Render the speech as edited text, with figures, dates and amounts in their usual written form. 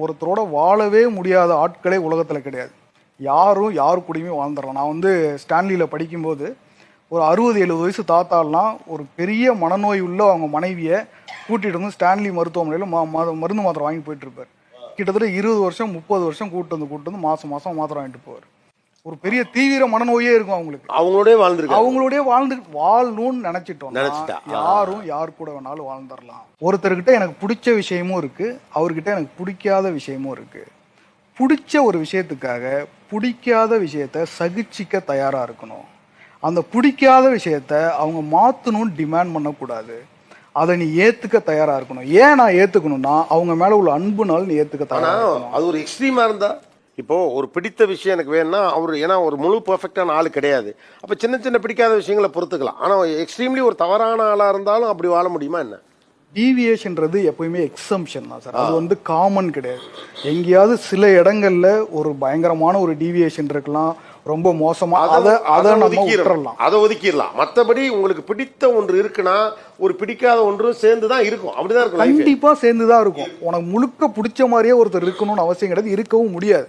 ஒருத்தரோட வாழவே முடியாத ஆட்களே உலகத்தில் கிடையாது. யாரும் யாரு கூடயுமே வாழ்ந்துடலாம். நான் வந்து ஸ்டான்லியில் படிக்கும்போது ஒரு 60-70 வயசு தாத்தாலாம் ஒரு பெரிய மனநோய் உள்ள அவங்க மனைவியை கூட்டிகிட்டு வந்து ஸ்டான்லி மருத்துவமனையில் மருந்து மாத்திரை வாங்கி போயிட்டு இருப்பார். கிட்டத்தட்ட 20 வருஷம் 30 வருஷம் கூட்டு வந்து மாதம் மாத்திரை வாங்கிட்டு போவார். ஒரு பெரிய தீவிர மனநோயே இருக்கும் அவங்களுக்கு. அவங்களோடய வாழணும்னு நினைச்சிட்டோம். யாரும் யார் கூட வேணாலும் வாழ்ந்துடலாம். ஒருத்தர்கிட்ட எனக்கு பிடிச்ச விஷயமும் இருக்கு, அவர்கிட்ட எனக்கு பிடிக்காத விஷயமும் இருக்கு. பிடிச்ச ஒரு விஷயத்துக்காக பிடிக்காத விஷயத்த சகிச்சிக்க தயாரா இருக்கணும். அந்த பிடிக்காத விஷயத்த அவங்க மாத்தணும்னு டிமாண்ட் பண்ணக்கூடாது. அதை நீ ஏத்துக்க தயாரா இருக்கணும். ஏன் நான் ஏத்துக்கணும்னா அவங்க மேல உள்ள அன்புனால நீ ஏத்துக்க தயாரா இருக்கணும். அது ஒரு எக்ஸ்ட்ரீமா இருந்தா, இப்போ ஒரு பிடித்த விஷயம் எனக்கு வேணும்னா அவர் ஏன்னா ஒரு முழு பெர்ஃபெக்டான ஆள் கிடையாது. அப்ப சின்ன சின்ன பிடிக்காத விஷயங்களை பொறுத்துக்கலாம். ஆனா எக்ஸ்ட்ரீம்லி ஒரு தவறான ஆளா இருந்தாலும் அப்படி வாழ முடியுமா என்ன? டீவியேஷன்றது எப்பயுமே எக்ஸம்ஷன் தான் சார். அது வந்து காமன் கிடையாது. எங்கேயாவது சில இடங்கள்ல ஒரு பயங்கரமான ஒரு டீவியேஷன் இருக்கலாம், ரொம்ப மோசமா, அதை ஒதுக்கிடலாம். மற்றபடி உங்களுக்கு பிடித்த ஒன்று இருக்குன்னா ஒரு பிடிக்காத ஒன்றும் சேர்ந்துதான் இருக்கும். அப்படிதான் இருக்கும். கண்டிப்பா சேர்ந்துதான் இருக்கும். உனக்கு முழுக்க பிடிச்ச மாதிரியே ஒருத்தர் இருக்கணும்னு அவசியம் கிடையாது, இருக்கவும் முடியாது.